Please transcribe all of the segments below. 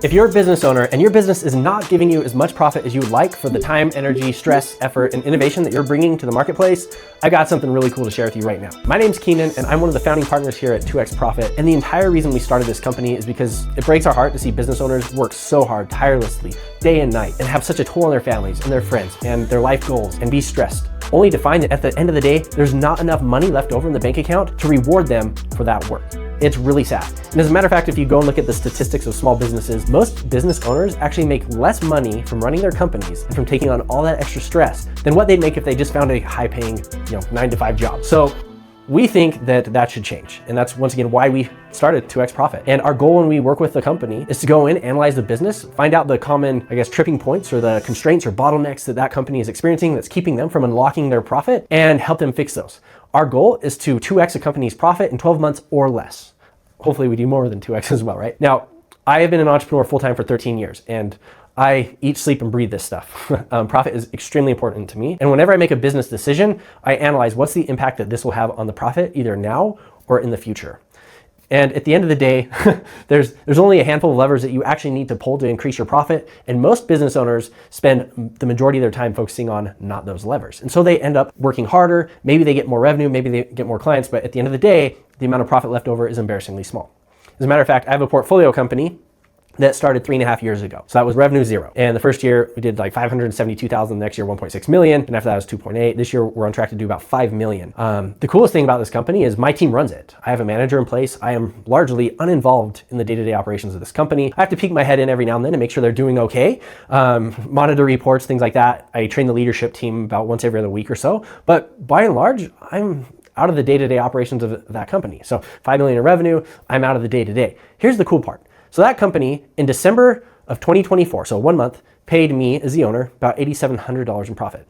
If you're a business owner and your business is not giving you as much profit as you would like for the time, energy, stress, effort, and innovation that you're bringing to the marketplace, I got something really cool to share with you right now. My name's Keenan and I'm one of the founding partners here at 2X Profit. And the entire reason we started this company is because it breaks our heart to see business owners work so hard, tirelessly, day and night, and have such a toll on their families and their friends and their life goals and be stressed, only to find that at the end of the day, there's not enough money left over in the bank account to reward them for that work. It's really sad. And as a matter of fact, if you go and look at the statistics of small businesses, most business owners actually make less money from running their companies and from taking on all that extra stress than what they'd make if they just found a high-paying, 9-to-5 job. So we think that that should change. And that's once again why we started 2X Profit. And our goal when we work with the company is to go in, analyze the business, find out the common, tripping points or the constraints or bottlenecks that that company is experiencing that's keeping them from unlocking their profit, and help them fix those. Our goal is to 2X a company's profit in 12 months or less. Hopefully we do more than 2X as well, right? Now, I have been an entrepreneur full-time for 13 years and I eat, sleep, and breathe this stuff. Profit is extremely important to me. And whenever I make a business decision, I analyze what's the impact that this will have on the profit, either now or in the future. And at the end of the day, there's only a handful of levers that you actually need to pull to increase your profit. And most business owners spend the majority of their time focusing on not those levers. And so they end up working harder. Maybe they get more revenue, maybe they get more clients, but at the end of the day, the amount of profit left over is embarrassingly small. As a matter of fact, I have a portfolio company that started 3.5 years ago. So that was revenue 0. And the first year we did like 572,000, the next year 1.6 million. And after that was 2.8. This year we're on track to do about 5 million. The coolest thing about this company is my team runs it. I have a manager in place. I am largely uninvolved in the day-to-day operations of this company. I have to peek my head in every now and then to make sure they're doing okay. Monitor reports, things like that. I train the leadership team about once every other week or so. But by and large, I'm out of the day-to-day operations of that company. So 5 million in revenue, I'm out of the day-to-day. Here's the cool part. So that company in December of 2024, so 1 month, paid me as the owner about $8,700 in profit.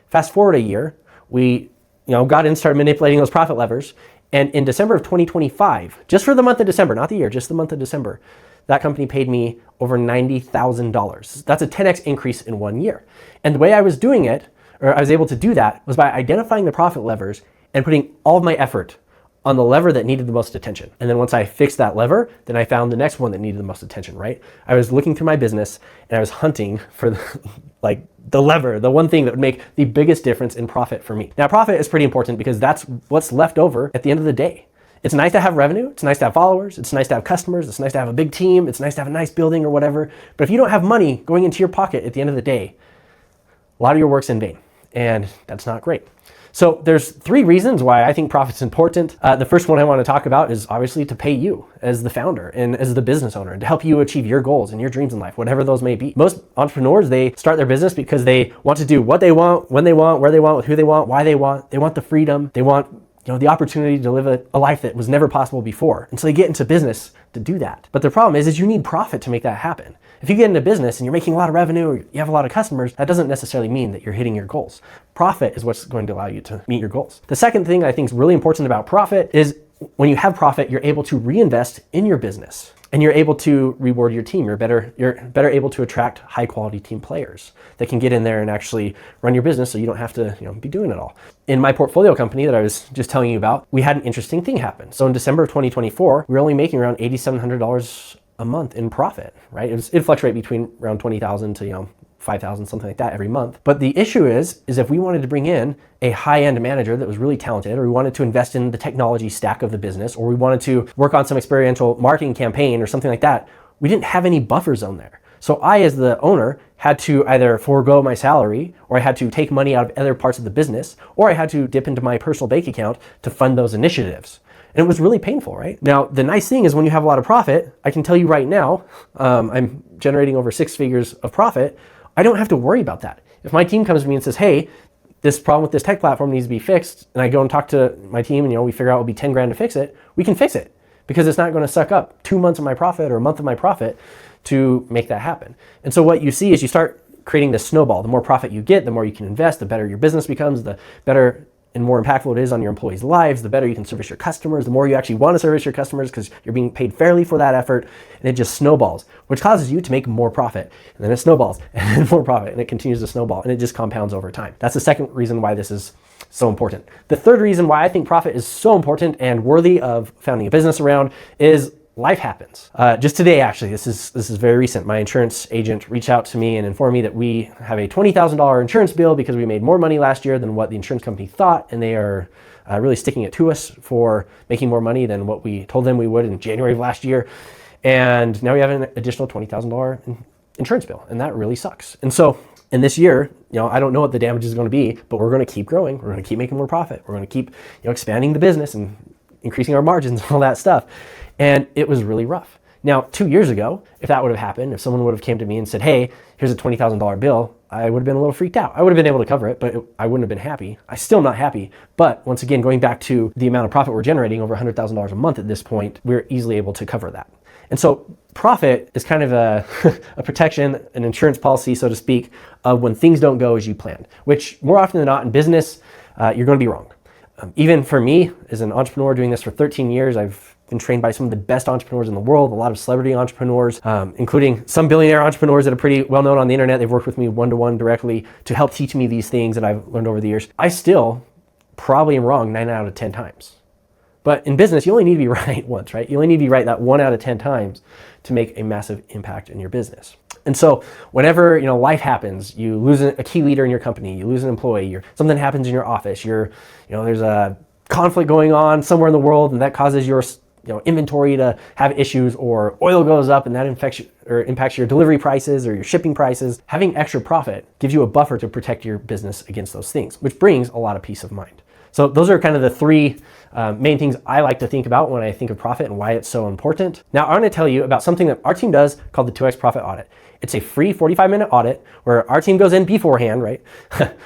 Fast forward a year, we got in and started manipulating those profit levers. And in December of 2025, just for the month of December, not the year, just the month of December, that company paid me over $90,000. That's a 10x increase in 1 year. And the way I was doing it, or I was able to do that, was by identifying the profit levers and putting all of my effort on the lever that needed the most attention. And then once I fixed that lever, then I found the next one that needed the most attention, right? I was looking through my business and I was hunting for the lever, the one thing that would make the biggest difference in profit for me. Now, profit is pretty important because that's what's left over at the end of the day. It's nice to have revenue, it's nice to have followers, it's nice to have customers, it's nice to have a big team, it's nice to have a nice building or whatever. But if you don't have money going into your pocket at the end of the day, a lot of your work's in vain, and that's not great. So there's 3 reasons why I think profit's important. The first one I want to talk about is obviously to pay you as the founder and as the business owner, and to help you achieve your goals and your dreams in life, whatever those may be. Most entrepreneurs, they start their business because they want to do what they want, when they want, where they want, with who they want, why they want. They want the freedom. They want the opportunity to live a life that was never possible before. And so they get into business to do that. But the problem is you need profit to make that happen. If you get into business and you're making a lot of revenue or you have a lot of customers, that doesn't necessarily mean that you're hitting your goals. Profit is what's going to allow you to meet your goals. The second thing I think is really important about profit is when you have profit, you're able to reinvest in your business and you're able to reward your team. You're better able to attract high quality team players that can get in there and actually run your business so you don't have to be doing it all. In my portfolio company that I was just telling you about, we had an interesting thing happen. So in December of 2024, we were only making around $8,700 a month in profit, right? It'd fluctuate between around 20,000 to 5,000, something like that every month. But the issue is if we wanted to bring in a high-end manager that was really talented, or we wanted to invest in the technology stack of the business, or we wanted to work on some experiential marketing campaign or something like that, we didn't have any buffer zone there. So I, as the owner, had to either forego my salary, or I had to take money out of other parts of the business, or I had to dip into my personal bank account to fund those initiatives. And it was really painful, right? Now, the nice thing is when you have a lot of profit, I can tell you right now, I'm generating over 6 figures of profit. I don't have to worry about that. If my team comes to me and says, hey, this problem with this tech platform needs to be fixed, and I go and talk to my team and we figure out it'll be 10 grand to fix it, we can fix it because it's not going to suck up 2 months of my profit or a month of my profit to make that happen. And so what you see is you start creating this snowball. The more profit you get, the more you can invest, the better your business becomes, the better and more impactful it is on your employees' lives, the better you can service your customers, the more you actually want to service your customers because you're being paid fairly for that effort, and it just snowballs, which causes you to make more profit, and then it snowballs, and then more profit, and it continues to snowball, and it just compounds over time. That's the second reason why this is so important. The third reason why I think profit is so important and worthy of founding a business around is life happens. Just today, actually, this is very recent. My insurance agent reached out to me and informed me that we have a $20,000 insurance bill because we made more money last year than what the insurance company thought, and they are really sticking it to us for making more money than what we told them we would in January of last year. And now we have an additional $20,000 insurance bill, and that really sucks. And so in this year, I don't know what the damage is going to be, but we're going to keep growing. We're going to keep making more profit. We're going to keep expanding the business and increasing our margins and all that stuff. And it was really rough. Now, 2 years ago, if that would have happened, if someone would have came to me and said, hey, here's a $20,000 bill, I would have been a little freaked out. I would have been able to cover it, but I wouldn't have been happy. I'm still not happy. But once again, going back to the amount of profit we're generating, over $100,000 a month at this point, we're easily able to cover that. And so profit is kind of a protection, an insurance policy, so to speak, of when things don't go as you planned, which more often than not in business, you're going to be wrong. Even for me, as an entrepreneur doing this for 13 years, I've been trained by some of the best entrepreneurs in the world, a lot of celebrity entrepreneurs, including some billionaire entrepreneurs that are pretty well known on the internet. They've worked with me one-to-one directly to help teach me these things that I've learned over the years. I still probably am wrong 9 out of 10 times. But in business, you only need to be right once, right? You only need to be right that 1 out of 10 times to make a massive impact in your business. And so whenever life happens, you lose a key leader in your company, you lose an employee, something happens in your office, there's a conflict going on somewhere in the world, and that causes your inventory to have issues, or oil goes up and that impacts your delivery prices or your shipping prices. Having extra profit gives you a buffer to protect your business against those things, which brings a lot of peace of mind. So those are kind of the three main things I like to think about when I think of profit and why it's so important. Now, I'm going to tell you about something that our team does called the 2X Profit Audit. It's a free 45-minute audit where our team goes in beforehand, right?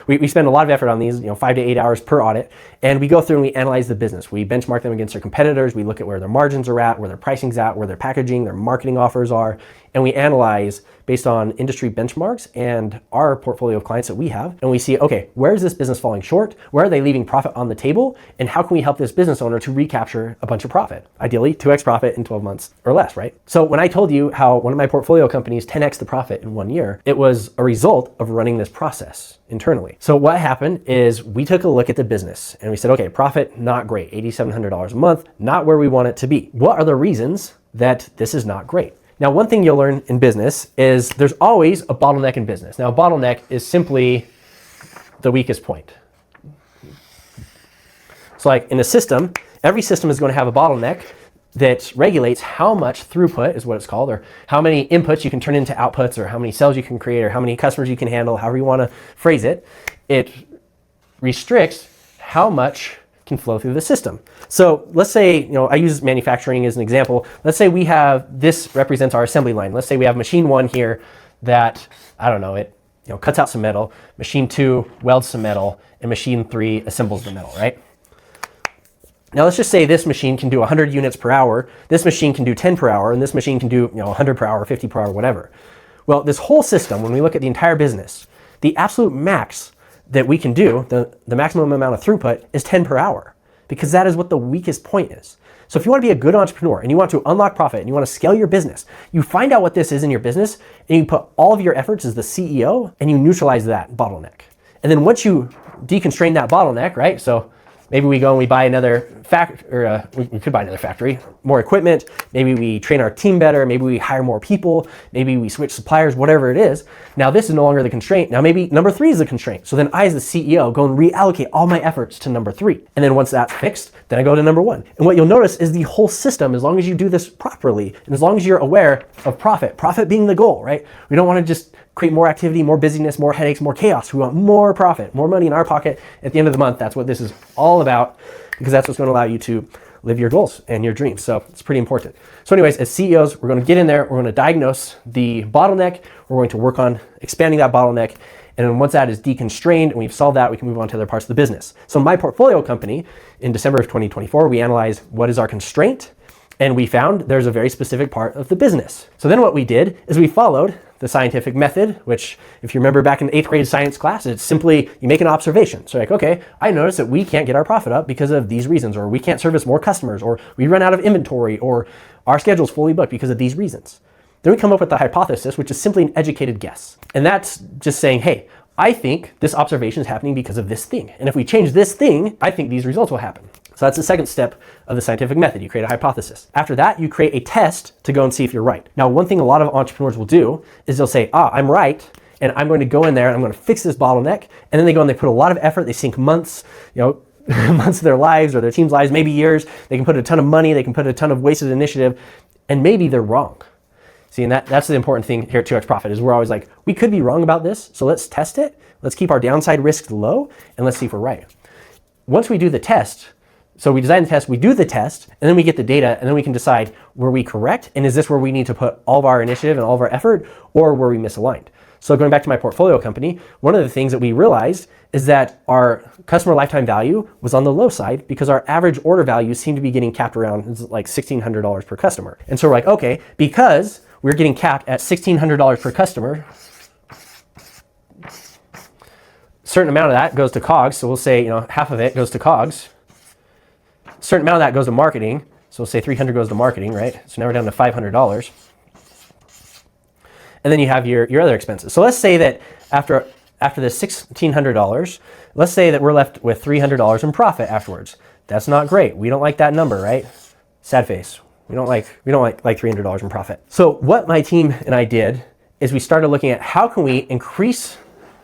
we spend a lot of effort on these, 5 to 8 hours per audit, and we go through and we analyze the business. We benchmark them against their competitors. We look at where their margins are at, where their pricing's at, where their packaging, their marketing offers are, and we analyze based on industry benchmarks and our portfolio of clients that we have. And we see, okay, where is this business falling short? Where are they leaving profit on the table? And how can we help this business owner to recapture a bunch of profit? Ideally, 2X profit in 12 months or less, right? So when I told you how one of my portfolio companies 10X the profit in 1 year, it was a result of running this process internally. So what happened is we took a look at the business and we said, okay, profit, not great, $8,700 a month, not where we want it to be. What are the reasons that this is not great? Now, one thing you'll learn in business is there's always a bottleneck in business. Now, a bottleneck is simply the weakest point. So like in a system, every system is going to have a bottleneck that regulates how much throughput is what it's called, or how many inputs you can turn into outputs, or how many sales you can create, or how many customers you can handle, however you want to phrase it. It restricts how much can flow through the system. So let's say, I use manufacturing as an example. Let's say we have, this represents our assembly line. Let's say we have machine 1 here that, it cuts out some metal, machine 2 welds some metal, and machine 3 assembles the metal, right? Now let's just say this machine can do 100 units per hour, this machine can do 10 per hour, and this machine can do 100 per hour, 50 per hour, whatever. Well, this whole system, when we look at the entire business, the absolute max that we can do, the maximum amount of throughput, is 10 per hour, because that is what the weakest point is. So if you want to be a good entrepreneur and you want to unlock profit and you want to scale your business, you find out what this is in your business and you put all of your efforts as the CEO and you neutralize that bottleneck. And then once you deconstrain that bottleneck, right? So maybe we go and we buy another we could buy another factory, more equipment. Maybe we train our team better. Maybe we hire more people. Maybe we switch suppliers, whatever it is. Now this is no longer the constraint. Now maybe number 3 is the constraint. So then I, as the CEO, go and reallocate all my efforts to number 3. And then once that's fixed, then I go to number 1. And what you'll notice is the whole system, as long as you do this properly, and as long as you're aware of profit being the goal, right? We don't want to just create more activity, more busyness, more headaches, more chaos. We want more profit, more money in our pocket at the end of the month. That's what this is all about, because that's what's going to allow you to live your goals and your dreams. So it's pretty important. So anyways, as CEOs, we're going to get in there, we're going to diagnose the bottleneck, we're going to work on expanding that bottleneck, and then once that is deconstrained and we've solved that, we can move on to other parts of the business. So my portfolio company, in December of 2024, we analyzed what is our constraint, and we found there's a very specific part of the business. So then what we did is we followed the scientific method, which if you remember back in 8th grade science class, it's simply you make an observation. So like, okay, I noticed that we can't get our profit up because of these reasons, or we can't service more customers, or we run out of inventory, or our schedule's fully booked because of these reasons. Then we come up with the hypothesis, which is simply an educated guess. And that's just saying, hey, I think this observation is happening because of this thing. And if we change this thing, I think these results will happen. So that's the second step of the scientific method. You create a hypothesis. After that, you create a test to go and see if you're right. Now, one thing a lot of entrepreneurs will do is they'll say, I'm right, and I'm going to go in there and I'm going to fix this bottleneck. And then they go and they put a lot of effort, they sink months, months of their lives or their team's lives, maybe years. They can put a ton of money, they can put a ton of wasted initiative, and maybe they're wrong. See, and that's the important thing here at 2x Profit is we're always like, we could be wrong about this, so let's test it. Let's keep our downside risks low, and let's see if we're right. Once we do the test, so we design the test, we do the test, and then we get the data, and then we can decide, were we correct? And is this where we need to put all of our initiative and all of our effort, or were we misaligned? So going back to my portfolio company, one of the things that we realized is that our customer lifetime value was on the low side because our average order value seemed to be getting capped around like $1,600 per customer. And so we're like, okay, because we're getting capped at $1,600 per customer, a certain amount of that goes to COGS. So we'll say, half of it goes to COGS. A certain amount of that goes to marketing. So we'll say 300 goes to marketing, right? So now we're down to $500. And then you have your other expenses. So let's say that after the $1,600, let's say that we're left with $300 in profit afterwards. That's not great. We don't like that number, right? Sad face. We don't like $300 in profit. So what my team and I did is we started looking at how can we increase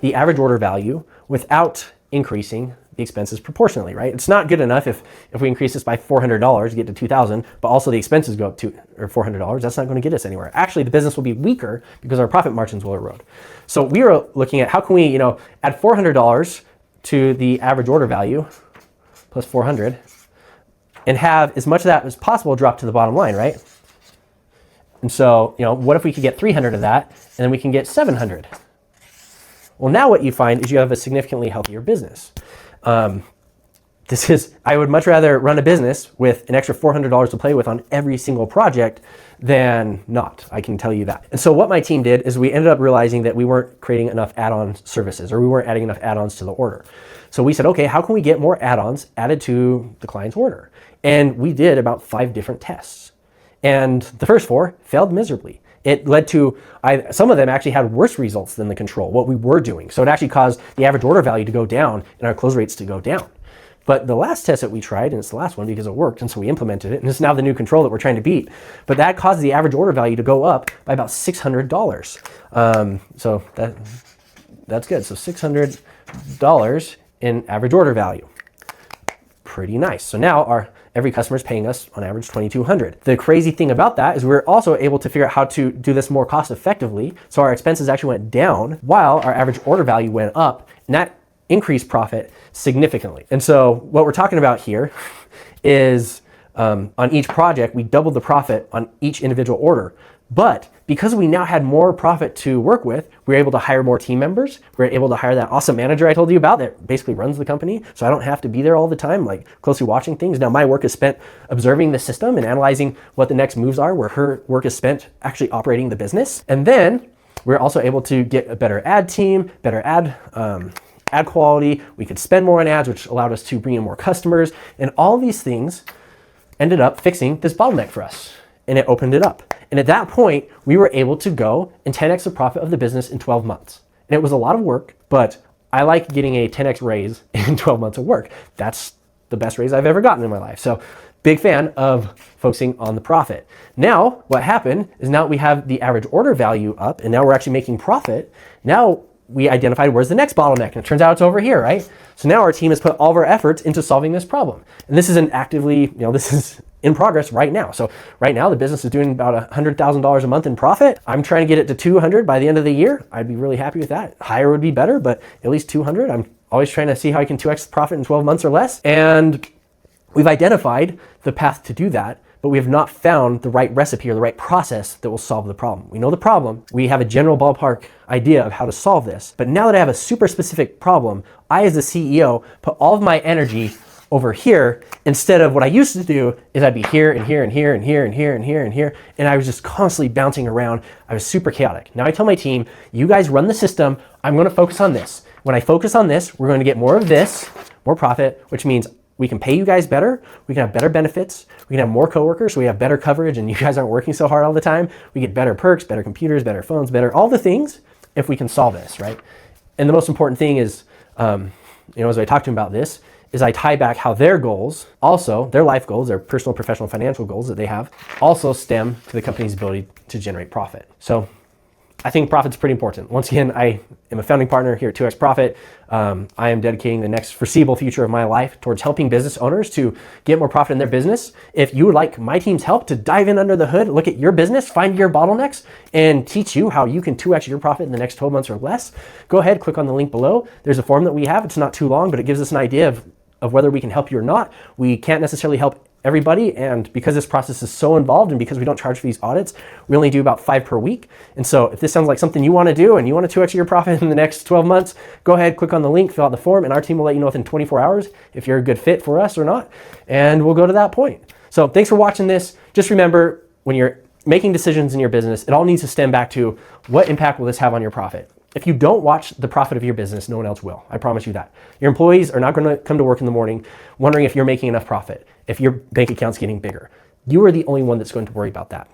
the average order value without increasing the expenses proportionately, right? It's not good enough if we increase this by $400 to get to $2,000, but also the expenses go up to $400. That's not going to get us anywhere. Actually, the business will be weaker because our profit margins will erode. So we were looking at how can we, add $400 to the average order value plus 400 and have as much of that as possible drop to the bottom line, right? And so, what if we could get 300 of that and then we can get 700? Well, now what you find is you have a significantly healthier business. I would much rather run a business with an extra $400 to play with on every single project than not. I can tell you that. And so what my team did is we ended up realizing that we weren't creating enough add-on services, or we weren't adding enough add-ons to the order. So we said, okay, how can we get more add-ons added to the client's order? And we did about 5 different tests. And the first 4 failed miserably. It led to, some of them actually had worse results than the control, what we were doing. So it actually caused the average order value to go down and our close rates to go down. But the last test that we tried, and it's the last one because it worked, and so we implemented it, and it's now the new control that we're trying to beat. But that caused the average order value to go up by about $600. So that's good. So $600 in average order value. Pretty nice. So now every customer is paying us on average $2,200. The crazy thing about that is we're also able to figure out how to do this more cost effectively. So our expenses actually went down while our average order value went up, and that increased profit significantly. And so what we're talking about here is on each project, we doubled the profit on each individual order. But because we now had more profit to work with, we were able to hire more team members. We were able to hire that awesome manager I told you about that basically runs the company. So I don't have to be there all the time, like closely watching things. Now my work is spent observing the system and analyzing what the next moves are, where her work is spent actually operating the business. And then we're also able to get a better ad team, better ad quality. We could spend more on ads, which allowed us to bring in more customers. And all these things ended up fixing this bottleneck for us. And it opened it up. And at that point, we were able to go and 10x the profit of the business in 12 months. And it was a lot of work, but I like getting a 10x raise in 12 months of work. That's the best raise I've ever gotten in my life. So big fan of focusing on the profit. Now, what happened is now we have the average order value up, and now we're actually making profit. Now we identified where's the next bottleneck, and it turns out it's over here, right? So now our team has put all of our efforts into solving this problem. And this isn't actively, this is in progress right now. So right now the business is doing about $100,000 a month in profit. I'm trying to get it to 200 by the end of the year. I'd be really happy with that. Higher would be better, but at least 200. I'm always trying to see how I can 2x the profit in 12 months or less. And we've identified the path to do that, but we have not found the right recipe or the right process that will solve the problem. We know the problem. We have a general ballpark idea of how to solve this. But now that I have a super specific problem, I as the CEO put all of my energy over here instead of what I used to do is I'd be here and here and here and here and here and here and here. And I was just constantly bouncing around. I was super chaotic. Now I tell my team, you guys run the system. I'm going to focus on this. When I focus on this, we're going to get more of this, more profit, which means we can pay you guys better. We can have better benefits. We can have more coworkers. So we have better coverage and you guys aren't working so hard all the time. We get better perks, better computers, better phones, better all the things if we can solve this, right? And the most important thing is, as I talked to him about this, is I tie back how their goals, also their life goals, their personal, professional, financial goals that they have, also stem to the company's ability to generate profit. So I think profit's pretty important. Once again, I am a founding partner here at 2X Profit. I am dedicating the next foreseeable future of my life towards helping business owners to get more profit in their business. If you would like my team's help to dive in under the hood, look at your business, find your bottlenecks, and teach you how you can 2X your profit in the next 12 months or less, go ahead, click on the link below. There's a form that we have. It's not too long, but it gives us an idea of whether we can help you or not. We can't necessarily help everybody, and because this process is so involved and because we don't charge for these audits, we only do about 5 per week. And so if this sounds like something you want to do and you want to 2x your profit in the next 12 months, go ahead, click on the link, fill out the form, and our team will let you know within 24 hours if you're a good fit for us or not, and we'll go to that point. So thanks for watching this. Just remember, when you're making decisions in your business, it all needs to stem back to what impact will this have on your profit. If you don't watch the profit of your business, no one else will. I promise you that. Your employees are not going to come to work in the morning wondering if you're making enough profit, if your bank account's getting bigger. You are the only one that's going to worry about that.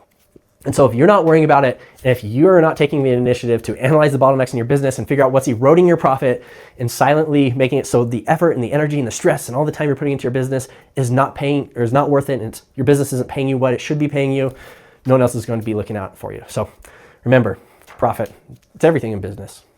And so if you're not worrying about it, and if you're not taking the initiative to analyze the bottlenecks in your business and figure out what's eroding your profit and silently making it so the effort and the energy and the stress and all the time you're putting into your business is not paying or is not worth it, and your business isn't paying you what it should be paying you, no one else is going to be looking out for you. So remember, profit, it's everything in business.